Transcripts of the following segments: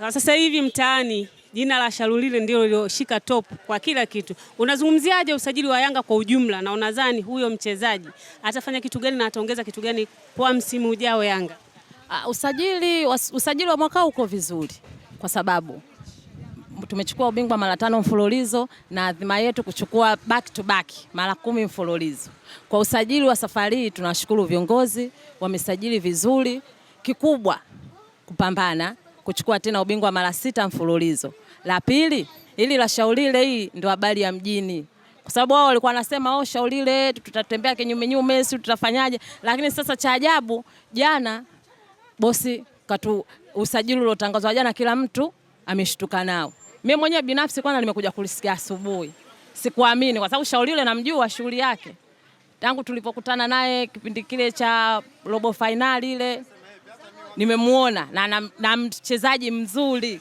Sasa hivi mtaani jina la Shalulile ndio liloshika top kwa kila kitu. Unazungumziaje usajili wa Yanga kwa ujumla, na unadhani huyo mchezaji atafanya kitu gani na ataongeza kitu gani kwa msimu ujao Yanga? Usajili wa mwaka uko vizuri kwa sababu tumechukua ubingwa mara 5 mfululizo na adhima yetu kuchukua back to back mara 10 mfululizo. Kwa usajili wa safari tunashukuru viongozi, wamesajili vizuri, kikubwa kupambana kuchukua tena ubingwa mara 6 mfululizo. La pili, ili la Shalulile hii ndio habari ya mjini. Kwa sababu wao walikuwa wanasema Shalulile tutatembea kinyume sisi tutafanyaje, lakini sasa cha ajabu jana bosi usajili uliotangazwa jana kila mtu ameshtuka nao. Mimi mwenyewe binafsi kwanza nimekuja kulisikia asubuhi. Sikuamini kwa sababu Shalulile namjua shughuli yake. Tangu tulipokutana naye kipindi kile cha robo finali ile nimemuona na mchezaji mzuri.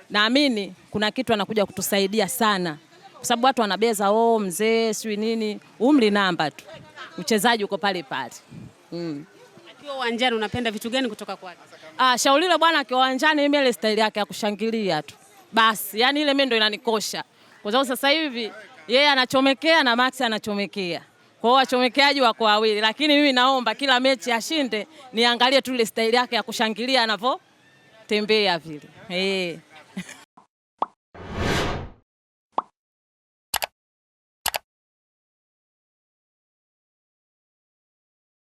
Naamini kuna kitu anakuja kutusaidia sana. Kwa sababu watu wanabeza mzee sio nini, umri namba tu. Mchezaji uko pale pale. Akiwa uwanjani unapenda vitu gani kutoka kwake? Shalulile bwana akiwa uwanjani ile style yake ya kushangilia tu. Basi, yani ile mimi ndo inanikosha. Kwa sababu sasa hivi yeye anachomekea na Max anachomekea. Kwa hiyo wachomekeaji wako wawili, lakini mimi naomba kila mechi ashinde, niangalie tu ile style yake ya kushangilia anavyo tembea vile.